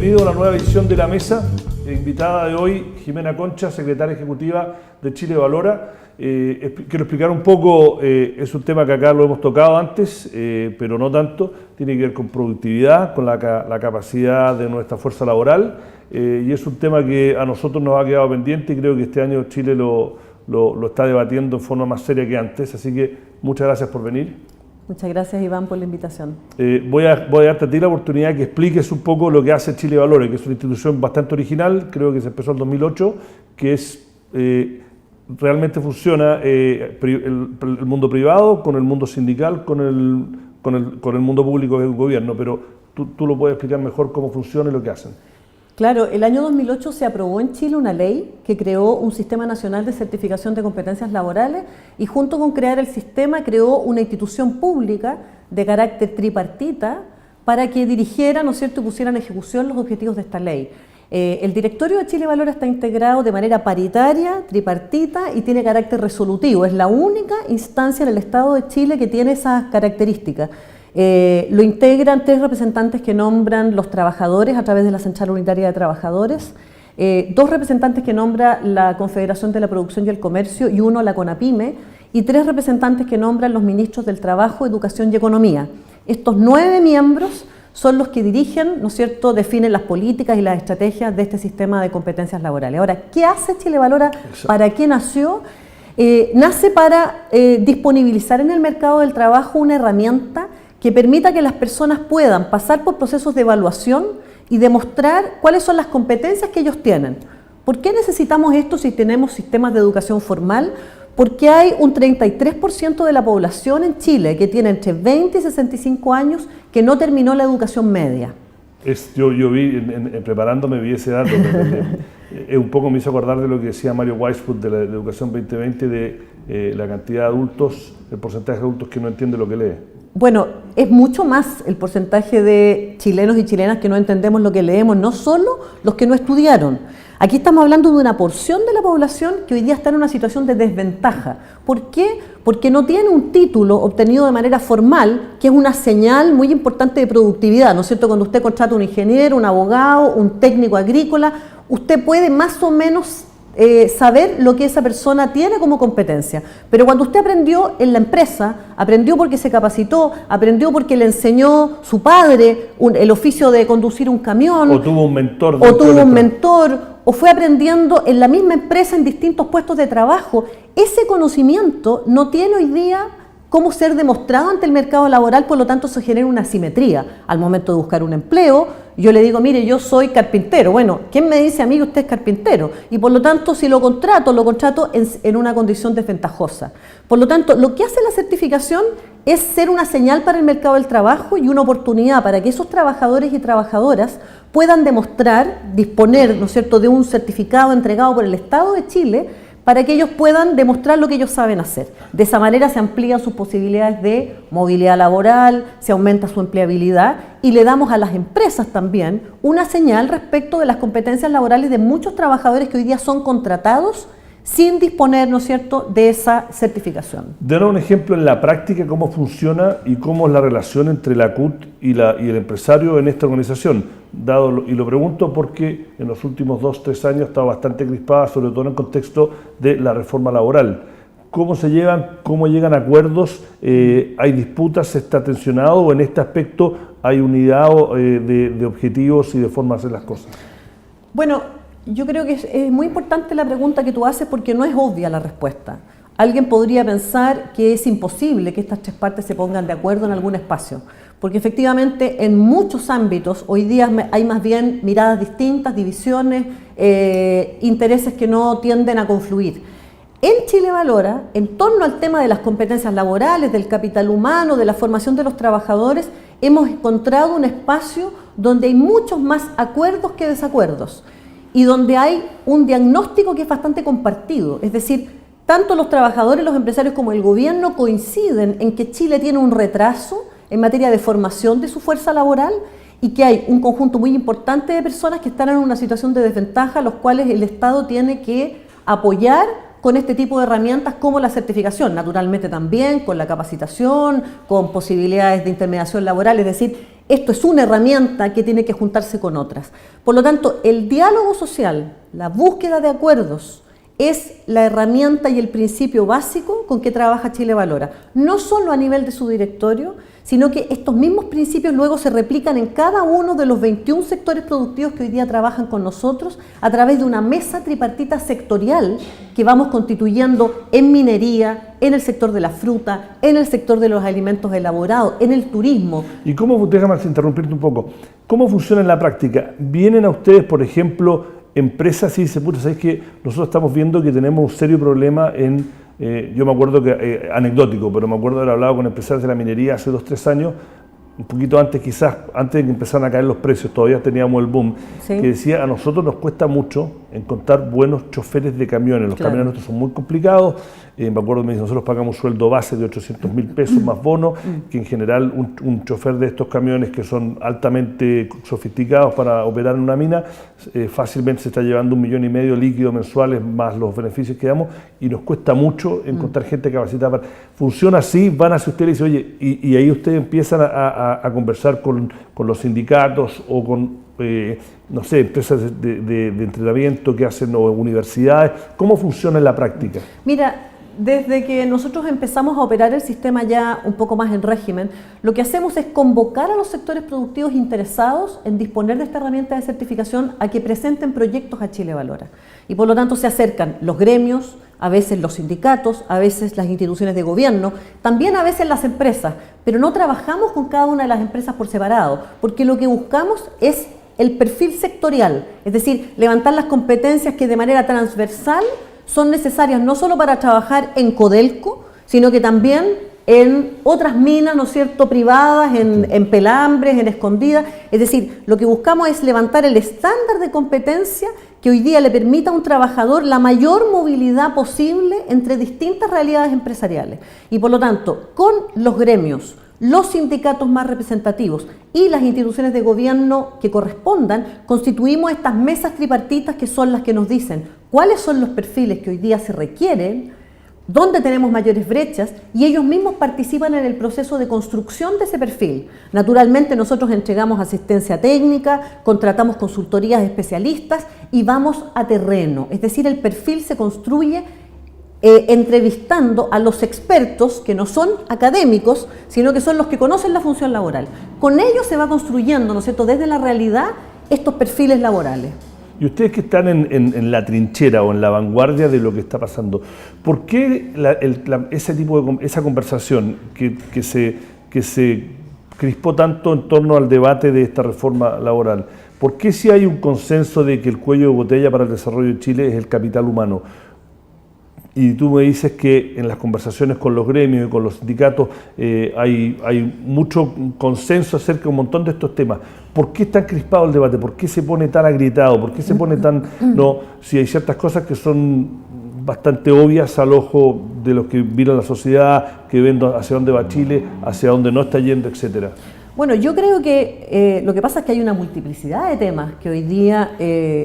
bienvenido a la nueva edición de La Mesa. Invitada de hoy, Jimena Concha, secretaria ejecutiva de Chile Valora. Quiero explicar un poco, es un tema que acá lo hemos tocado antes, pero no tanto. Tiene que ver con productividad, con la capacidad de nuestra fuerza laboral, y es un tema que a nosotros nos ha quedado pendiente y creo que este año Chile lo está debatiendo en forma más seria que antes, así que muchas gracias por venir. Muchas gracias, Iván, por la invitación. Voy a darte a ti la oportunidad de que expliques un poco lo que hace Chile Valora, que es una institución bastante original, creo que se empezó en 2008, que es realmente funciona el mundo privado con el mundo sindical, con el mundo público del gobierno, pero tú lo puedes explicar mejor cómo funciona y lo que hacen. Claro, el año 2008 se aprobó en Chile una ley que creó un sistema nacional de certificación de competencias laborales y junto con crear el sistema creó una institución pública de carácter tripartita para que dirigiera, ¿no es cierto?, y pusiera en ejecución los objetivos de esta ley. El directorio de Chile Valora está integrado de manera paritaria, tripartita y tiene carácter resolutivo. Es la única instancia en el Estado de Chile que tiene esas características. Lo integran 3 representantes que nombran los trabajadores a través de la Central Unitaria de Trabajadores, 2 representantes que nombra la Confederación de la Producción y el Comercio y 1 la CONAPYME, y 3 representantes que nombran los ministros del Trabajo, Educación y Economía. Estos 9 miembros son los que dirigen, ¿no es cierto?, definen las políticas y las estrategias de este sistema de competencias laborales. Ahora, ¿qué hace Chile Valora? Exacto. ¿Para qué nació? Nace para disponibilizar en el mercado del trabajo una herramienta que permita que las personas puedan pasar por procesos de evaluación y demostrar cuáles son las competencias que ellos tienen. ¿Por qué necesitamos esto si tenemos sistemas de educación formal? Porque hay un 33% de la población en Chile que tiene entre 20 y 65 años que no terminó la educación media. Yo vi, preparándome, vi ese dato. Un poco me hizo acordar de lo que decía Mario Weisfurt de la Educación 2020, de la cantidad de adultos, el porcentaje de adultos que no entiende lo que lee. Bueno, es mucho más el porcentaje de chilenos y chilenas que no entendemos lo que leemos, no solo los que no estudiaron. Aquí estamos hablando de una porción de la población que hoy día está en una situación de desventaja. ¿Por qué? Porque no tiene un título obtenido de manera formal, que es una señal muy importante de productividad, ¿no es cierto? Cuando usted contrata un ingeniero, un abogado, un técnico agrícola, usted puede más o menos saber lo que esa persona tiene como competencia. Pero cuando usted aprendió en la empresa, aprendió porque se capacitó, aprendió porque le enseñó su padre el oficio de conducir un camión, o tuvo un mentor, o fue aprendiendo en la misma empresa en distintos puestos de trabajo, ese conocimiento no tiene hoy día cómo ser demostrado ante el mercado laboral, por lo tanto se genera una asimetría. Al momento de buscar un empleo, yo le digo, mire, yo soy carpintero. Bueno, ¿quién me dice a mí que usted es carpintero? Y por lo tanto, si lo contrato en una condición desventajosa. Por lo tanto, lo que hace la certificación es ser una señal para el mercado del trabajo y una oportunidad para que esos trabajadores y trabajadoras puedan demostrar, disponer, ¿no es cierto?, de un certificado entregado por el Estado de Chile para que ellos puedan demostrar lo que ellos saben hacer. De esa manera se amplían sus posibilidades de movilidad laboral, se aumenta su empleabilidad y le damos a las empresas también una señal respecto de las competencias laborales de muchos trabajadores que hoy día son contratados sin disponer, ¿no es cierto?, de esa certificación. Denos un ejemplo en la práctica, cómo funciona y cómo es la relación entre la CUT y el empresario en esta organización. Y lo pregunto porque en los últimos 2-3 años ha estado bastante crispada, sobre todo en el contexto de la reforma laboral. ¿Cómo se llevan, cómo llegan a acuerdos? ¿Hay disputas? ¿Se está tensionado? ¿O en este aspecto hay unidad de objetivos y de forma de hacer las cosas? Bueno, yo creo que es muy importante la pregunta que tú haces porque no es obvia la respuesta. Alguien podría pensar que es imposible que estas 3 partes se pongan de acuerdo en algún espacio, porque efectivamente en muchos ámbitos hoy día hay más bien miradas distintas, divisiones, intereses que no tienden a confluir. En Chile Valora, en torno al tema de las competencias laborales, del capital humano, de la formación de los trabajadores, hemos encontrado un espacio donde hay muchos más acuerdos que desacuerdos y donde hay un diagnóstico que es bastante compartido, es decir, tanto los trabajadores, los empresarios como el gobierno coinciden en que Chile tiene un retraso en materia de formación de su fuerza laboral y que hay un conjunto muy importante de personas que están en una situación de desventaja, los cuales el Estado tiene que apoyar con este tipo de herramientas como la certificación, naturalmente también con la capacitación, con posibilidades de intermediación laboral, es decir, Esto es una herramienta que tiene que juntarse con otras. Por lo tanto, el diálogo social, la búsqueda de acuerdos, es la herramienta y el principio básico con que trabaja Chile Valora. No solo a nivel de su directorio, sino que estos mismos principios luego se replican en cada uno de los 21 sectores productivos que hoy día trabajan con nosotros a través de una mesa tripartita sectorial que vamos constituyendo en minería, en el sector de la fruta, en el sector de los alimentos elaborados, en el turismo. ¿Y cómo, déjame interrumpirte un poco, cómo funciona en la práctica? ¿Vienen a ustedes, por ejemplo, empresas y dicen, puta, ¿sabes qué? Nosotros estamos viendo que tenemos un serio problema en, yo me acuerdo que, anecdótico, pero me acuerdo de haber hablado con empresarios de la minería hace 2 o 3 años, un poquito antes quizás, antes de que empezaran a caer los precios, todavía teníamos el boom, sí, que decía, a nosotros nos cuesta mucho encontrar buenos choferes de camiones, los camiones nuestros son muy complicados, me acuerdo, me dice, nosotros pagamos un sueldo base de 800.000 pesos más bono, que en general un chofer de estos camiones que son altamente sofisticados para operar en una mina, fácilmente se está llevando 1,5 millones líquidos mensuales más los beneficios que damos, y nos cuesta mucho encontrar gente capacitada. Funciona así, van hacia ustedes y dicen, oye, y ahí ustedes empiezan a conversar con los sindicatos o con, no sé, empresas de entrenamiento que hacen o universidades. ¿Cómo funciona en la práctica? Mira, desde que nosotros empezamos a operar el sistema ya un poco más en régimen, lo que hacemos es convocar a los sectores productivos interesados en disponer de esta herramienta de certificación a que presenten proyectos a Chile Valora. Y por lo tanto se acercan los gremios, a veces los sindicatos, a veces las instituciones de gobierno, también a veces las empresas, pero no trabajamos con cada una de las empresas por separado, porque lo que buscamos es el perfil sectorial, es decir, levantar las competencias que de manera transversal son necesarias no solo para trabajar en Codelco, sino que también en otras minas, ¿no es cierto?, privadas, en Pelambres, en Escondidas. Es decir, lo que buscamos es levantar el estándar de competencia que hoy día le permita a un trabajador la mayor movilidad posible entre distintas realidades empresariales. Y por lo tanto, con los gremios, los sindicatos más representativos y las instituciones de gobierno que correspondan, constituimos estas mesas tripartitas que son las que nos dicen cuáles son los perfiles que hoy día se requieren, dónde tenemos mayores brechas, y ellos mismos participan en el proceso de construcción de ese perfil. Naturalmente nosotros entregamos asistencia técnica, contratamos consultorías especialistas y vamos a terreno, es decir, el perfil se construye entrevistando a los expertos que no son académicos, sino que son los que conocen la función laboral. Con ellos se va construyendo, ¿no es cierto?, desde la realidad estos perfiles laborales. Y ustedes que están en la trinchera o en la vanguardia de lo que está pasando, ¿por qué esa conversación que se crispó tanto en torno al debate de esta reforma laboral? ¿Por qué si hay un consenso de que el cuello de botella para el desarrollo de Chile es el capital humano? Y tú me dices que en las conversaciones con los gremios y con los sindicatos hay mucho consenso acerca de un montón de estos temas. ¿Por qué es tan crispado el debate? ¿Por qué se pone tan agrietado? ¿Por qué se pone tan...? No, si hay ciertas cosas que son bastante obvias al ojo de los que miran la sociedad, que ven hacia dónde va Chile, hacia dónde no está yendo, etcétera. Bueno, yo creo que lo que pasa es que hay una multiplicidad de temas que hoy día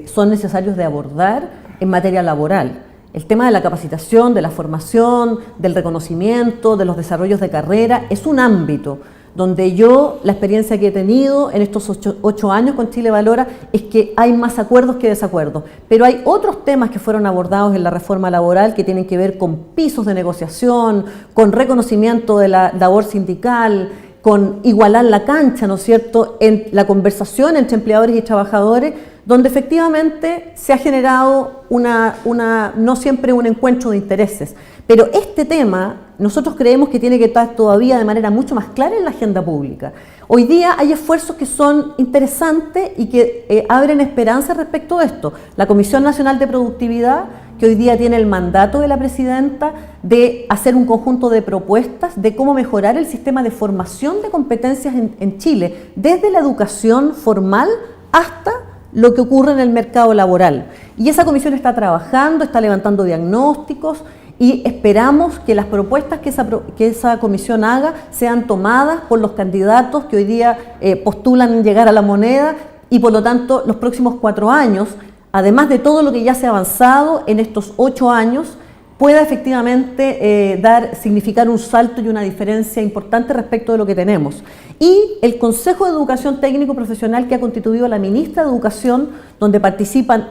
son necesarios de abordar en materia laboral. El tema de la capacitación, de la formación, del reconocimiento, de los desarrollos de carrera, es un ámbito donde yo, la experiencia que he tenido en estos 8 años con Chile Valora, es que hay más acuerdos que desacuerdos. Pero hay otros temas que fueron abordados en la reforma laboral que tienen que ver con pisos de negociación, con reconocimiento de la labor sindical, con igualar la cancha, ¿no es cierto?, en la conversación entre empleadores y trabajadores, donde efectivamente se ha generado no siempre un encuentro de intereses. Pero este tema nosotros creemos que tiene que estar todavía de manera mucho más clara en la agenda pública. Hoy día hay esfuerzos que son interesantes y que abren esperanza respecto a esto. La Comisión Nacional de Productividad, que hoy día tiene el mandato de la presidenta de hacer un conjunto de propuestas de cómo mejorar el sistema de formación de competencias en Chile, desde la educación formal hasta lo que ocurre en el mercado laboral. Y esa comisión está trabajando, está levantando diagnósticos y esperamos que las propuestas que esa comisión haga sean tomadas por los candidatos que hoy día postulan llegar a la moneda, y por lo tanto los próximos 4 años, además de todo lo que ya se ha avanzado en estos 8 años, pueda efectivamente significar un salto y una diferencia importante respecto de lo que tenemos. Y el Consejo de Educación Técnico Profesional que ha constituido la ministra de Educación, donde participan,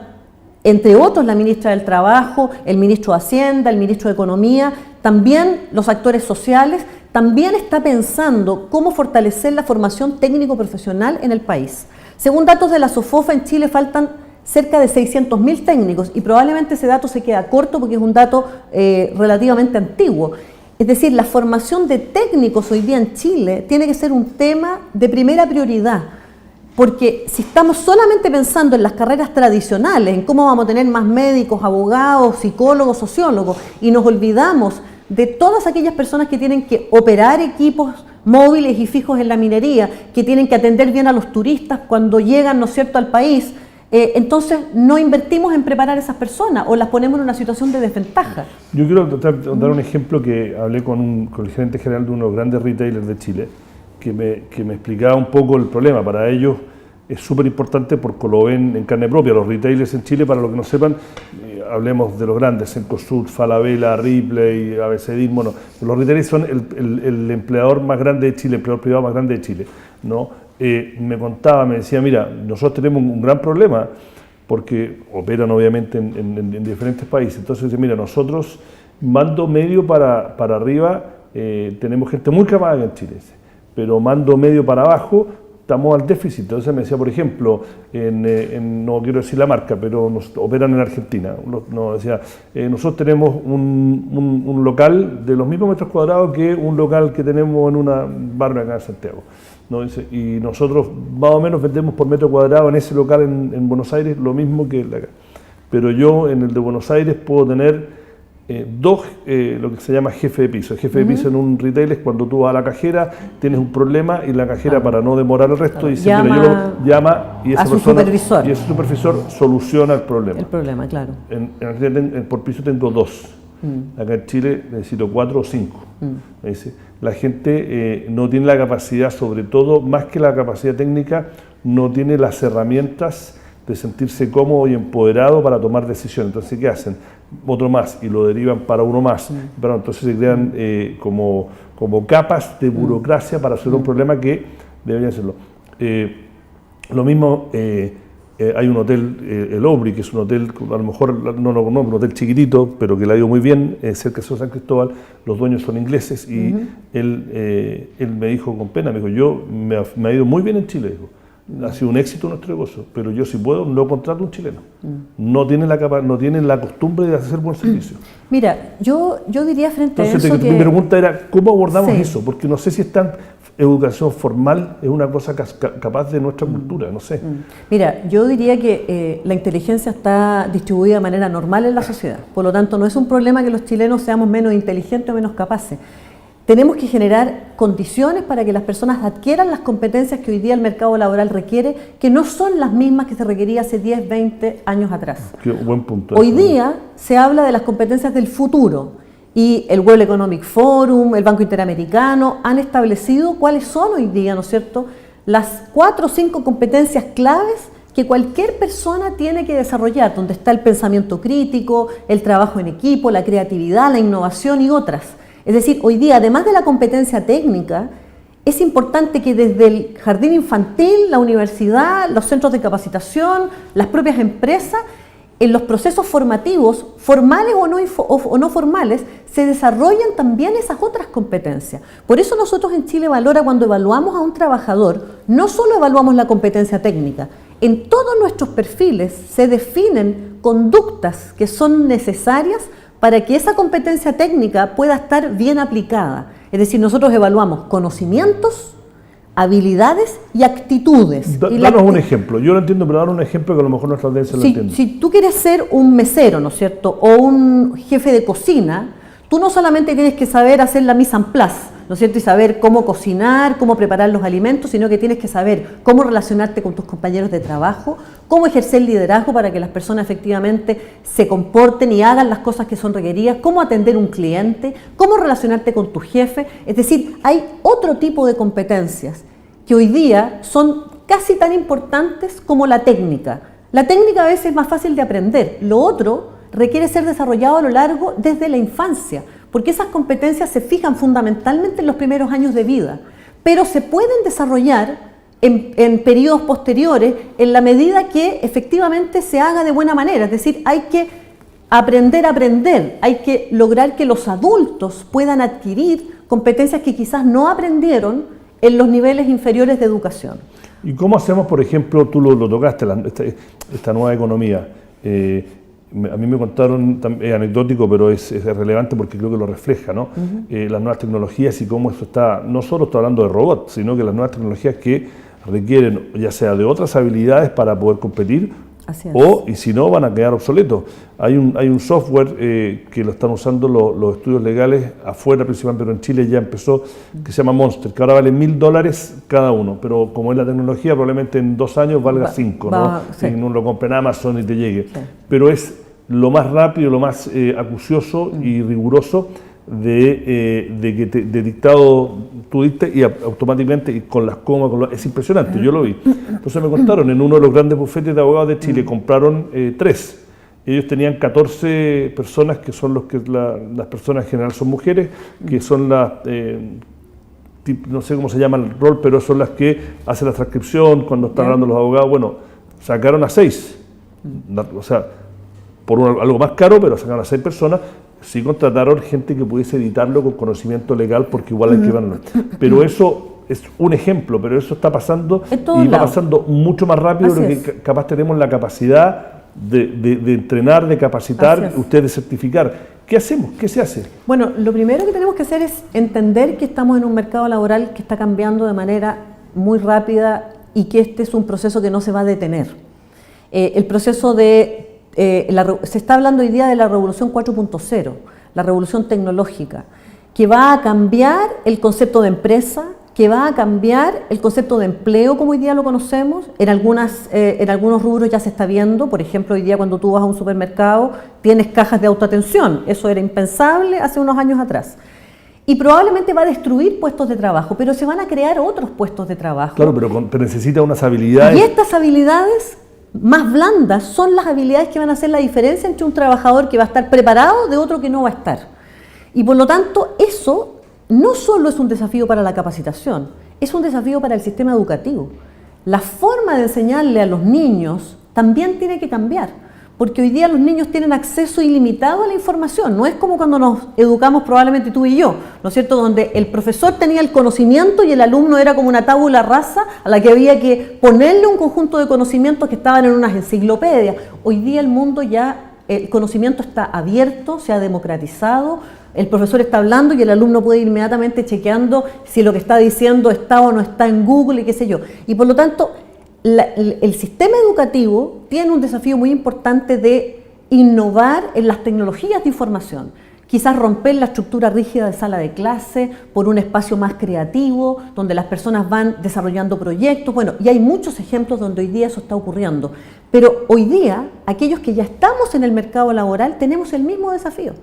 entre otros, la ministra del Trabajo, el ministro de Hacienda, el ministro de Economía, también los actores sociales, también está pensando cómo fortalecer la formación técnico-profesional en el país. Según datos de la SOFOFA, en Chile faltan cerca de 600.000 técnicos y probablemente ese dato se queda corto porque es un dato relativamente antiguo. Es decir, la formación de técnicos hoy día en Chile tiene que ser un tema de primera prioridad, porque si estamos solamente pensando en las carreras tradicionales, en cómo vamos a tener más médicos, abogados, psicólogos, sociólogos, y nos olvidamos de todas aquellas personas que tienen que operar equipos móviles y fijos en la minería, que tienen que atender bien a los turistas cuando llegan, ¿no es cierto?, al país, entonces no invertimos en preparar a esas personas o las ponemos en una situación de desventaja. Yo quiero dar un ejemplo que hablé con el gerente general de uno de los grandes retailers de Chile, que me explicaba un poco el problema. Para ellos es súper importante porque lo ven en carne propia. Los retailers en Chile, para los que no sepan, hablemos de los grandes, Cencosud, Falabella, Ripley, ABCD, bueno, los retailers son el empleador más grande de Chile, el empleador privado más grande de Chile, ¿no? Me contaba, me decía, mira, nosotros tenemos un gran problema porque operan obviamente en diferentes países. Entonces dice, mira, nosotros mando medio para arriba, tenemos gente muy capaz en Chile, pero mando medio para abajo, estamos al déficit. Entonces me decía, por ejemplo, no quiero decir la marca, pero operan en Argentina. Decía, nosotros tenemos un local de los mismos metros cuadrados que un local que tenemos en una barra acá en Santiago, ¿no? Dice, y nosotros más o menos vendemos por metro cuadrado en ese local en Buenos Aires lo mismo que el de acá. Pero yo en el de Buenos Aires puedo tener dos, lo que se llama jefe de piso. El jefe de piso en un retail es cuando tú vas a la cajera, tienes un problema y la cajera, para no demorar el resto, dice, mira, yo lo llama y esa persona, y ese supervisor soluciona el problema. El problema, claro. Por piso tengo dos. Acá en Chile necesito 4 o 5. La gente no tiene la capacidad, sobre todo, más que la capacidad técnica, no tiene las herramientas de sentirse cómodo y empoderado para tomar decisiones. Entonces, ¿qué hacen? Otro más y lo derivan para uno más. Pero entonces se crean como capas de burocracia para resolver un problema que deberían hacerlo. Lo mismo, hay un hotel, el Obri, que es un hotel, a lo mejor no lo conozco, un hotel chiquitito, pero que le ha ido muy bien, cerca de San Cristóbal. Los dueños son ingleses y él me dijo con pena, me dijo, me ha ido muy bien en Chile, dijo. Ha sido un éxito nuestro negocio, pero yo si puedo no contrato a un chileno. No tienen la costumbre de hacer buen servicio. Mira, yo diría frente Entonces, a eso mi pregunta era, ¿cómo abordamos eso? Porque no sé si esta educación formal es una cosa capaz de nuestra cultura, no sé. Mira, yo diría que la inteligencia está distribuida de manera normal en la sociedad. Por lo tanto, no es un problema que los chilenos seamos menos inteligentes o menos capaces. Tenemos que generar condiciones para que las personas adquieran las competencias que hoy día el mercado laboral requiere, que no son las mismas que se requería hace 10, 20 años atrás. Qué buen punto. Hoy día se habla de las competencias del futuro y el World Economic Forum, el Banco Interamericano han establecido cuáles son hoy día, ¿no es cierto?, las 4 o 5 competencias claves que cualquier persona tiene que desarrollar, donde está el pensamiento crítico, el trabajo en equipo, la creatividad, la innovación y otras. Es decir, hoy día, además de la competencia técnica, es importante que desde el jardín infantil, la universidad, los centros de capacitación, las propias empresas, en los procesos formativos, formales o no formales, se desarrollen también esas otras competencias. Por eso nosotros en Chile Valora, cuando evaluamos a un trabajador, no solo evaluamos la competencia técnica, en todos nuestros perfiles se definen conductas que son necesarias para que esa competencia técnica pueda estar bien aplicada. Es decir, nosotros evaluamos conocimientos, habilidades y actitudes. Danos un ejemplo. Yo lo entiendo, pero danos un ejemplo que a lo mejor nuestra audiencia lo entiende. Si tú quieres ser un mesero, ¿no es cierto?, o un jefe de cocina, tú no solamente tienes que saber hacer la mise en place, ¿no es cierto?, y saber cómo cocinar, cómo preparar los alimentos, sino que tienes que saber cómo relacionarte con tus compañeros de trabajo, cómo ejercer liderazgo para que las personas efectivamente se comporten y hagan las cosas que son requeridas, cómo atender un cliente, cómo relacionarte con tu jefe. Es decir, hay otro tipo de competencias que hoy día son casi tan importantes como la técnica. La técnica a veces es más fácil de aprender, lo otro requiere ser desarrollado a lo largo desde la infancia, porque esas competencias se fijan fundamentalmente en los primeros años de vida, pero se pueden desarrollar en periodos posteriores en la medida que efectivamente se haga de buena manera. Es decir, hay que aprender a aprender, hay que lograr que los adultos puedan adquirir competencias que quizás no aprendieron en los niveles inferiores de educación. ¿Y cómo hacemos, por ejemplo, tú lo tocaste, esta nueva economía? A mí me contaron, es anecdótico, pero es relevante porque creo que lo refleja, ¿no? Las nuevas tecnologías y cómo eso está, no solo estoy hablando de robots, sino que las nuevas tecnologías que requieren ya sea de otras habilidades para poder competir, y si no van a quedar obsoletos. Hay un software que lo están usando los estudios legales afuera principalmente, pero en Chile ya empezó, que se llama Monster, que ahora vale $1000 cada uno, pero como es la tecnología, probablemente en 2 años valga 5, ¿no? Sí. Y no lo compre en Amazon y te llegue. Sí. Pero es lo más rápido, lo más acucioso y riguroso de dictado tú diste y automáticamente y con las comas, es impresionante, yo lo vi. Entonces me contaron, en uno de los grandes bufetes de abogados de Chile compraron 3. Ellos tenían 14 personas, que son las personas en general son mujeres, que son las, no sé cómo se llama el rol, pero son las que hacen la transcripción cuando están hablando los abogados. Bueno, sacaron a 6, o sea, por algo más caro, pero sacaron a 6 personas. Sí contrataron gente que pudiese editarlo con conocimiento legal, porque igual hay que verlo. Pero eso es un ejemplo, pero eso está pasando y va pasando mucho más rápido de lo que capaz tenemos la capacidad de entrenar, de capacitar, ustedes de certificar. ¿Qué hacemos? ¿Qué se hace? Bueno, lo primero que tenemos que hacer es entender que estamos en un mercado laboral que está cambiando de manera muy rápida y que este es un proceso que no se va a detener. El proceso se está hablando hoy día de la revolución 4.0, la revolución tecnológica, que va a cambiar el concepto de empresa, que va a cambiar el concepto de empleo como hoy día lo conocemos. En algunos rubros ya se está viendo. Por ejemplo, hoy día cuando tú vas a un supermercado tienes cajas de autoatención. Eso era impensable hace unos años atrás. Y probablemente va a destruir puestos de trabajo, pero se van a crear otros puestos de trabajo. Claro, pero necesita unas habilidades. Y estas habilidades más blandas son las habilidades que van a hacer la diferencia entre un trabajador que va a estar preparado de otro que no va a estar. Y por lo tanto, eso no solo es un desafío para la capacitación, es un desafío para el sistema educativo. La forma de enseñarle a los niños también tiene que cambiar, porque hoy día los niños tienen acceso ilimitado a la información. No es como cuando nos educamos probablemente tú y yo, ¿no es cierto?, donde el profesor tenía el conocimiento y el alumno era como una tabula rasa a la que había que ponerle un conjunto de conocimientos que estaban en unas enciclopedias. Hoy día el mundo ya, el conocimiento está abierto, se ha democratizado. El profesor está hablando y el alumno puede ir inmediatamente chequeando si lo que está diciendo está o no está en Google y qué sé yo. Y por lo tanto, el sistema educativo tiene un desafío muy importante de innovar en las tecnologías de información. Quizás romper la estructura rígida de sala de clase por un espacio más creativo, donde las personas van desarrollando proyectos. Bueno, y hay muchos ejemplos donde hoy día eso está ocurriendo. Pero hoy día, aquellos que ya estamos en el mercado laboral, tenemos el mismo desafío.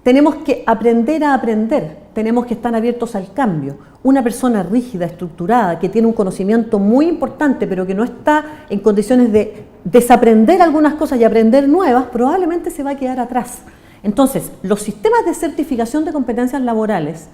Tenemos que aprender a aprender, tenemos que estar abiertos al cambio. Una persona rígida, estructurada, que tiene un conocimiento muy importante, pero que no está en condiciones de desaprender algunas cosas y aprender nuevas, probablemente se va a quedar atrás. Entonces, los sistemas de certificación de competencias laborales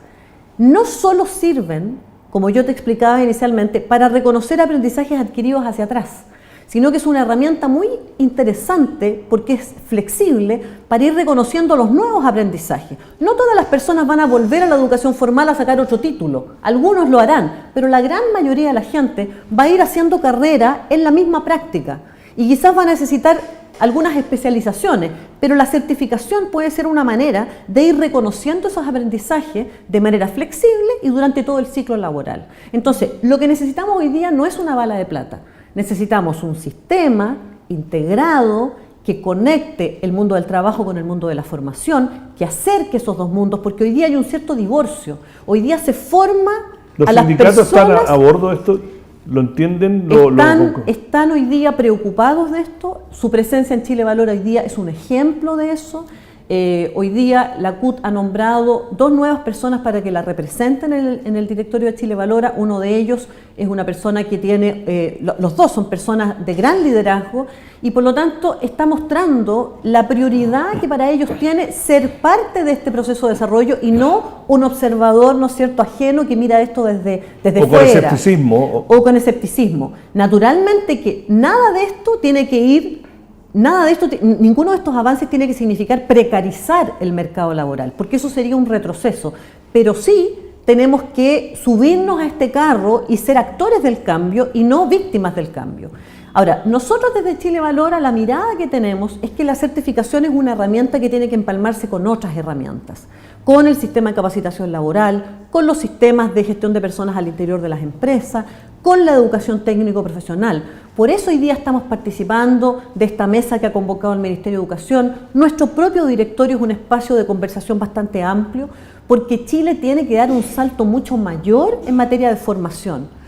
no solo sirven, como yo te explicaba inicialmente, para reconocer aprendizajes adquiridos hacia atrás, sino que es una herramienta muy interesante porque es flexible para ir reconociendo los nuevos aprendizajes. No todas las personas van a volver a la educación formal a sacar otro título, algunos lo harán, pero la gran mayoría de la gente va a ir haciendo carrera en la misma práctica y quizás va a necesitar algunas especializaciones, pero la certificación puede ser una manera de ir reconociendo esos aprendizajes de manera flexible y durante todo el ciclo laboral. Entonces, lo que necesitamos hoy día no es una bala de plata. Necesitamos un sistema integrado que conecte el mundo del trabajo con el mundo de la formación, que acerque esos dos mundos, porque hoy día hay un cierto divorcio. Hoy día se forma a las personas... ¿Los sindicatos están a bordo de esto? ¿Lo entienden? Están hoy día preocupados de esto. Su presencia en Chile Valora hoy día es un ejemplo de eso. Hoy día la CUT ha nombrado 2 nuevas personas para que la representen en el directorio de Chile Valora. Uno de ellos es una persona que tiene, los dos son personas de gran liderazgo y por lo tanto está mostrando la prioridad que para ellos tiene ser parte de este proceso de desarrollo y no un observador, ¿no es cierto?, ajeno que mira esto desde o fuera. Con escepticismo. O con escepticismo. Naturalmente que nada de esto tiene que ir... ninguno de estos avances tiene que significar precarizar el mercado laboral, porque eso sería un retroceso, pero sí tenemos que subirnos a este carro y ser actores del cambio y no víctimas del cambio. Ahora, nosotros desde Chile Valora la mirada que tenemos es que la certificación es una herramienta que tiene que empalmarse con otras herramientas, con el sistema de capacitación laboral, con los sistemas de gestión de personas al interior de las empresas, con la educación técnico-profesional. Por eso hoy día estamos participando de esta mesa que ha convocado el Ministerio de Educación. Nuestro propio directorio es un espacio de conversación bastante amplio, porque Chile tiene que dar un salto mucho mayor en materia de formación.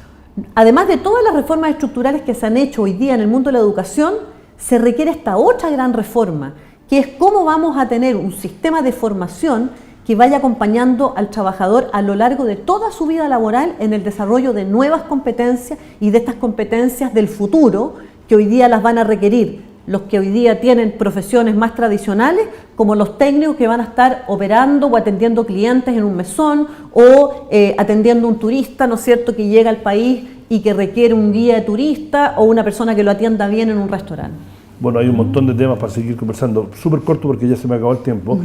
Además de todas las reformas estructurales que se han hecho hoy día en el mundo de la educación, se requiere esta otra gran reforma, que es cómo vamos a tener un sistema de formación que vaya acompañando al trabajador a lo largo de toda su vida laboral en el desarrollo de nuevas competencias y de estas competencias del futuro que hoy día las van a requerir los que hoy día tienen profesiones más tradicionales, como los técnicos que van a estar operando o atendiendo clientes en un mesón o atendiendo un turista, ¿no es cierto?, que llega al país y que requiere un guía de turista o una persona que lo atienda bien en un restaurante. Bueno, hay un montón de temas para seguir conversando. Súper corto porque ya se me acabó el tiempo.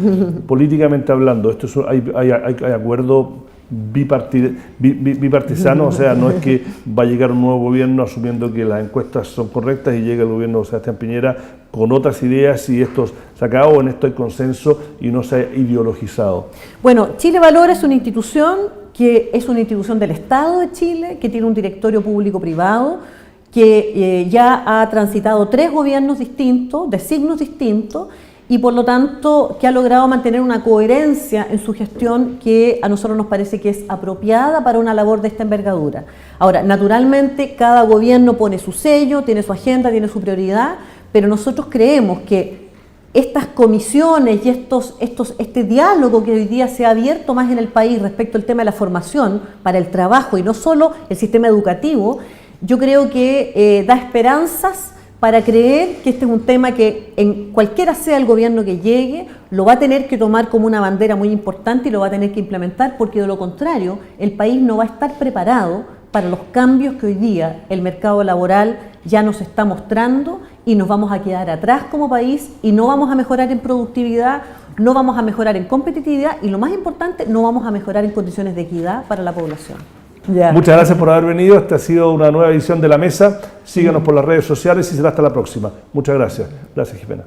Políticamente hablando, hay acuerdo bipartisano, o sea, no es que va a llegar un nuevo gobierno asumiendo que las encuestas son correctas y llega el gobierno de Sebastián Piñera con otras ideas y esto se acabó, o en esto hay consenso y no se ha ideologizado. Bueno, Chile Valora es una institución que es una institución del Estado de Chile, que tiene un directorio público-privado, que ya ha transitado 3 gobiernos distintos, de signos distintos, y por lo tanto que ha logrado mantener una coherencia en su gestión que a nosotros nos parece que es apropiada para una labor de esta envergadura. Ahora, naturalmente cada gobierno pone su sello, tiene su agenda, tiene su prioridad, pero nosotros creemos que estas comisiones y este diálogo que hoy día se ha abierto más en el país respecto al tema de la formación para el trabajo y no solo el sistema educativo, yo creo que da esperanzas para creer que este es un tema que en cualquiera sea el gobierno que llegue, lo va a tener que tomar como una bandera muy importante y lo va a tener que implementar, porque de lo contrario el país no va a estar preparado para los cambios que hoy día el mercado laboral ya nos está mostrando y nos vamos a quedar atrás como país y no vamos a mejorar en productividad, no vamos a mejorar en competitividad y lo más importante, no vamos a mejorar en condiciones de equidad para la población. Yeah. Muchas gracias por haber venido. Esta ha sido una nueva edición de La Mesa. Síganos por las redes sociales y será hasta la próxima. Muchas gracias. Gracias, Jimena.